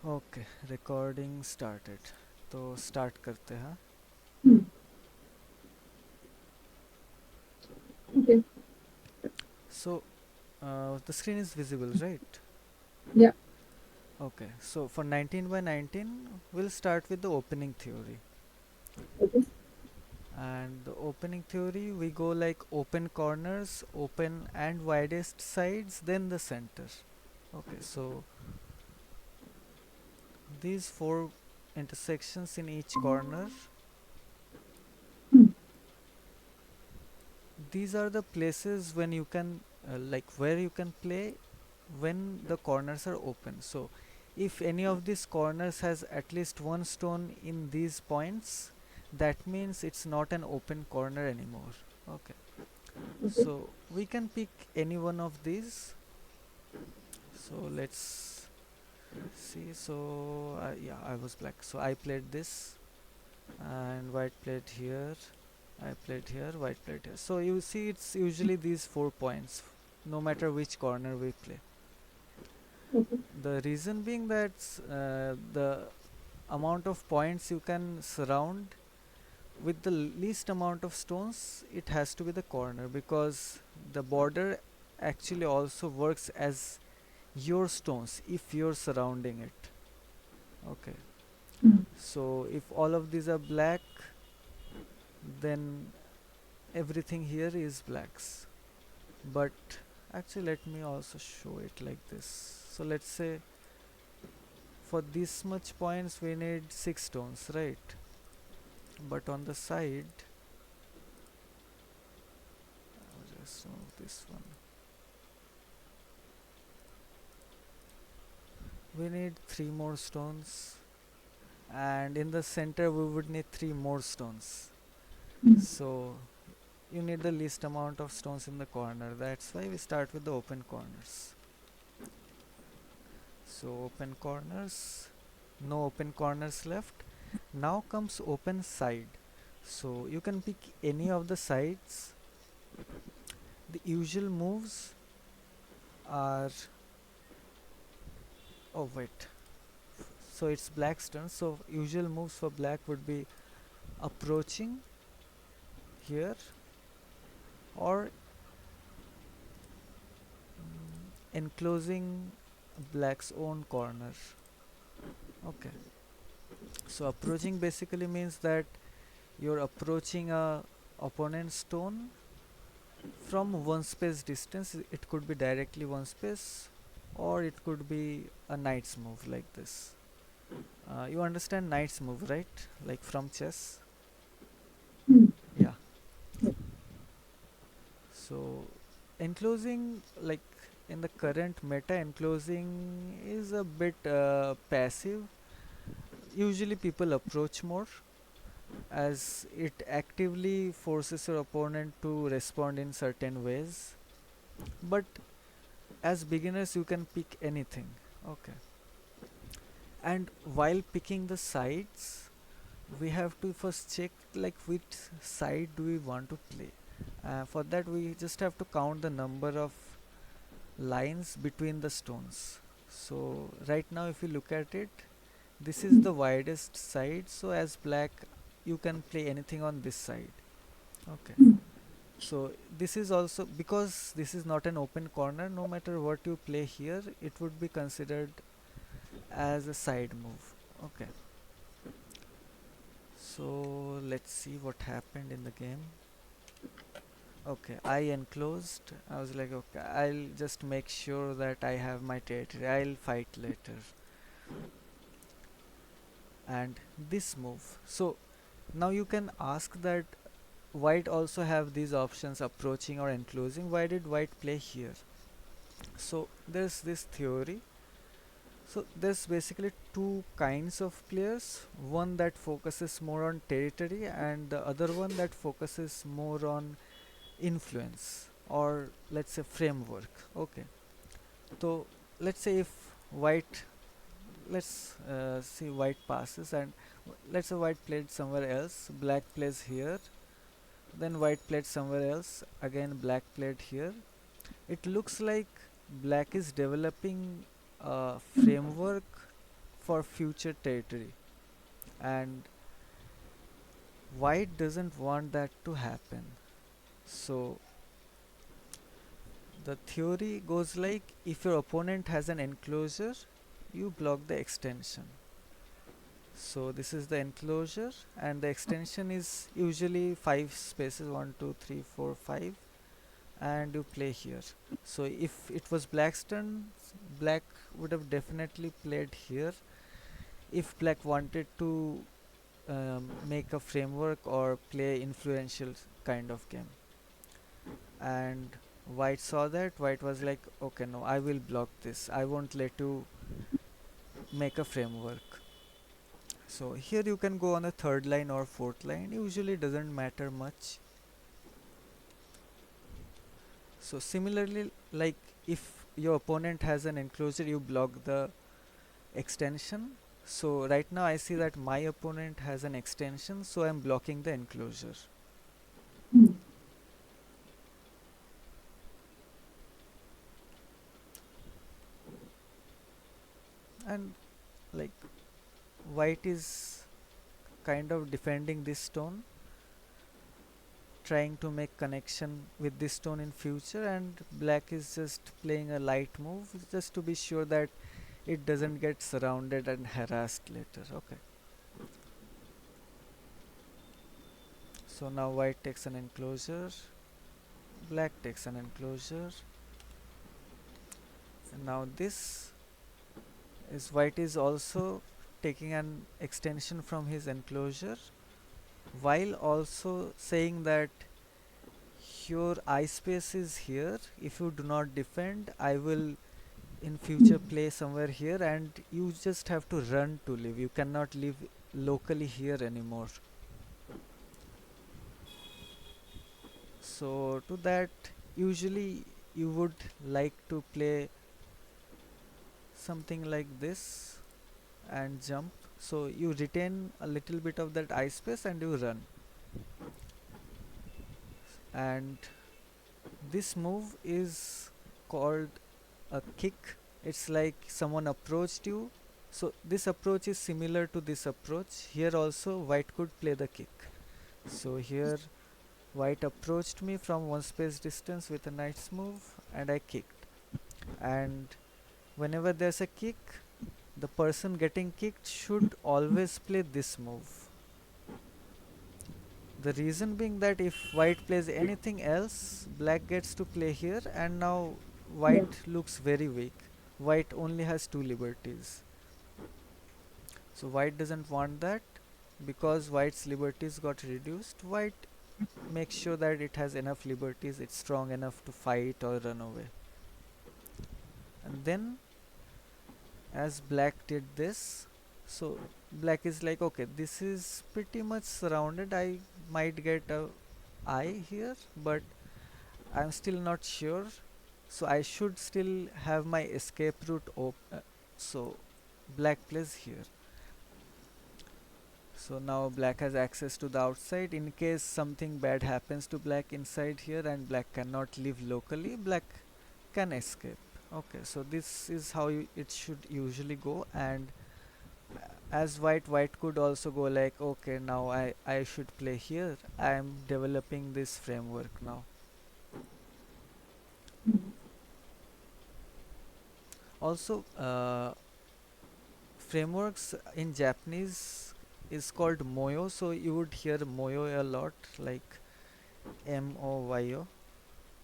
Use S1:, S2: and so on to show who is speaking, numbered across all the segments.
S1: Okay, recording started. तो start करते हैं।
S2: Hmm. Okay.
S1: So the screen is visible, right?
S2: Yeah.
S1: Okay, so for 19 by 19 we'll start with the opening theory.
S2: Okay.
S1: And the opening theory, we go like open corners, open and widest sides, then the center. Okay, so these four intersections in each corner,
S2: Hmm.
S1: these are the places when you can like where you can play when the corners are open. So if any of these corners has at least one stone in these points, that means it's not an open corner anymore. Okay,
S2: Okay.
S1: so we can pick any one of these. So let's see. So yeah, I was black, so I played this, and white played here, I played here, white played here. So you see, it's usually these 4 points, no matter which corner we play.
S2: Okay.
S1: The reason being that the amount of points you can surround with the least amount of stones, it has to be the corner, because the border actually also works as your stones if you're surrounding it. Okay,
S2: Hmm.
S1: so if all of these are black, then everything here is blacks. But actually, let me also show it like this. So let's say for this much points we need 6 stones, right? But on the side, I'll just move this one, we need 3 more stones, and in the center we would need 3 more stones.
S2: Hmm.
S1: So you need the least amount of stones in the corner. That's why we start with the open corners. So open corners, no open corners left. Now comes open side. So you can pick any of the sides. The usual moves are, oh wait, so it's black's turn. So usual moves for black would be approaching here, or enclosing black's own corner. Okay, so approaching basically means that you're approaching a opponent's stone from one space distance. It could be directly one space, or it could be a knight's move like this. You understand knight's move, right? Like from chess.
S2: Hmm.
S1: Yeah,
S2: Yeah.
S1: so enclosing, like in the current meta, enclosing is a bit passive. Usually people approach more, as it actively forces your opponent to respond in certain ways. But as beginners you can pick anything. Okay, and while picking the sides, we have to first check like which side do we want to play. For that we just have to count the number of lines between the stones. So right now if you look at it, this is
S2: Hmm.
S1: the widest side, so as black you can play anything on this side. Okay,
S2: Hmm.
S1: so this is also, because this is not an open corner, no matter what you play here it would be considered as a side move. Okay, so let's see what happened in the game. Okay, I enclosed. I was like, okay, I'll just make sure that I have my territory. I'll fight later. And this move. So now you can ask that white also have these options, approaching or enclosing. Why did white play here? So there's this theory. So there's basically two kinds of players. One that focuses more on territory, and the other one that focuses more on influence, or let's say framework. Okay, so let's say if white, let's see, white passes, and let's say white played somewhere else, black plays here, then white played somewhere else, again black played here. It looks like black is developing a framework for future territory, and white doesn't want that to happen. So the theory goes like, if your opponent has an enclosure, you block the extension. So this is the enclosure, and the extension is usually 5 spaces, 1 2 3 4 5, and you play here. So if it was black's turn, black would have definitely played here if black wanted to make a framework or play influential kind of game. And white saw that. White was like, okay, no, I will block this, I won't let you make a framework. So here you can go on the third line or fourth line, usually doesn't matter much. So similarly, like if your opponent has an enclosure, you block the extension. So right now I see that my opponent has an extension, so I'm blocking the enclosure.
S2: mm,
S1: And like white is kind of defending this stone, trying to make connection with this stone in future, and black is just playing a light move just to be sure that it doesn't get surrounded and harassed later. Okay, so now white takes an enclosure, black takes an enclosure, and now this is white is also taking an extension from his enclosure, while also saying that your eye space is here, if you do not defend, I will in future
S2: mm,
S1: play somewhere here, and you just have to run to live, you cannot live locally here anymore. So to that, usually you would like to play something like this and jump, so you retain a little bit of that eye space and you run. And this move is called a kick. It's like someone approached you, so this approach is similar to this approach. Here also white could play the kick. So here white approached me from one space distance with a knight's move, and I kicked. And whenever there's a kick, the person getting kicked should always play this move. The reason being that if white plays anything else, black gets to play here, and now
S2: yeah,
S1: white looks very weak. White only has 2 liberties. So white doesn't want that. Because white's liberties got reduced, white makes sure that it has enough liberties, it's strong enough to fight or run away. And then as black did this, so black is like, okay, this is pretty much surrounded, I might get a eye here, but I'm still not sure, so I should still have my escape route open. So black plays here. So now black has access to the outside. In case something bad happens to black inside here and black cannot live locally, black can escape. Okay, so this is how it should usually go. And as white could also go like, okay, now I should play here, I am developing this framework now.
S2: mm,
S1: Also, frameworks in Japanese is called moyo, so you would hear moyo a lot, like moyo.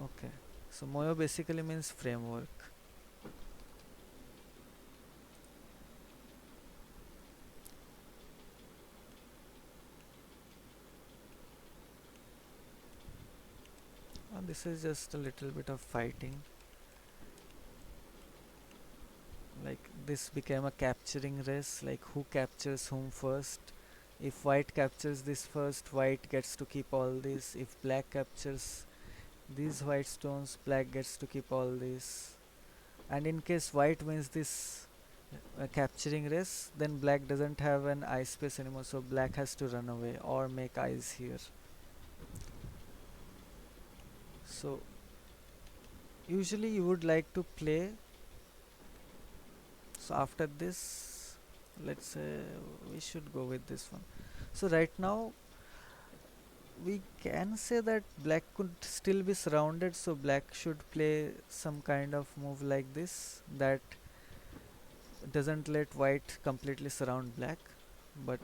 S1: Okay, so moyo basically means framework. And this is just a little bit of fighting, like this became a capturing race, like who captures whom first. If white captures this first, white gets to keep all this. If black captures these white stones, black gets to keep all this. And in case white wins this capturing race, then black doesn't have an eye space anymore, so black has to run away or make eyes here. So usually you would like to play, so after this let's say we should go with this one. So right now we can say that black could still be surrounded, so black should play some kind of move like this that doesn't let white completely surround black. But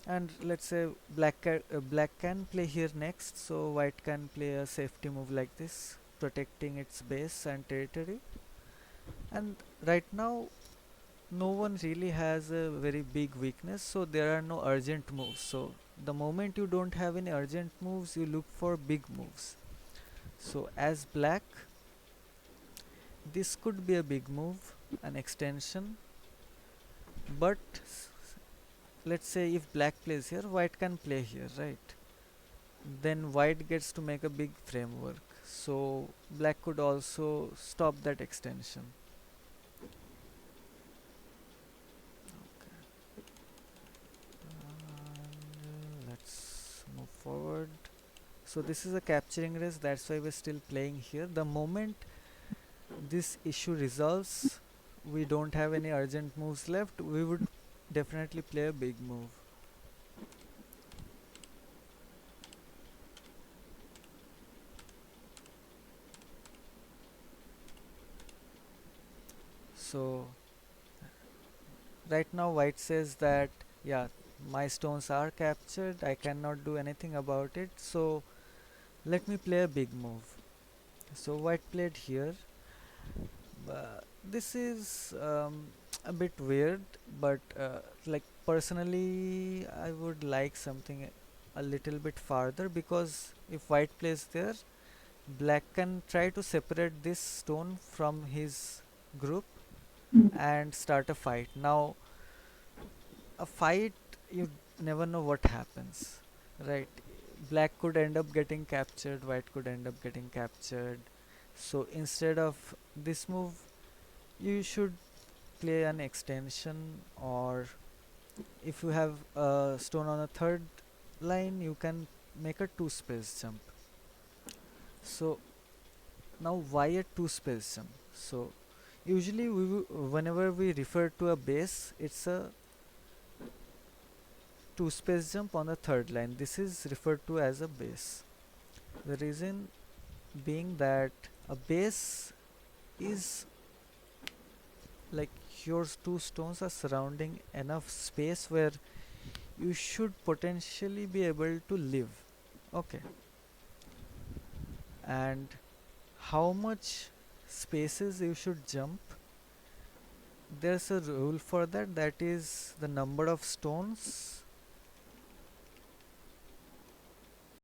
S1: and let's say black can play here next, so white can play a safety move like this, protecting its base and territory. And right now no one really has a very big weakness, so there are no urgent moves. So the moment you don't have any urgent moves, you look for big moves. So as black, this could be a big move, an extension. But let's say if black plays here, white can play here, right? Then white gets to make a big framework, so black could also stop that extension. And let's move forward. So this is a capturing race, that's why we're still playing here. The moment this issue resolves, we don't have any urgent moves left, we would definitely play a big move. So right now white says that, yeah, my stones are captured, I cannot do anything about it, so let me play a big move. So white played here. This is a bit weird, but like personally I would like something a little bit farther, because if white plays there, black can try to separate this stone from his group and start a fight. Now a fight, you never know what happens, right? Black could end up getting captured, white could end up getting captured. So instead of this move, you should play an extension, or if you have a stone on a third line, you can make a two space jump. So now why a two space jump? So usually whenever we refer to a base, it's a two space jump on the third line. This is referred to as a base. The reason being that a base is like your two stones are surrounding enough space where you should potentially be able to live. Okay. And how much spaces you should jump, there's a rule for that, that is the number of stones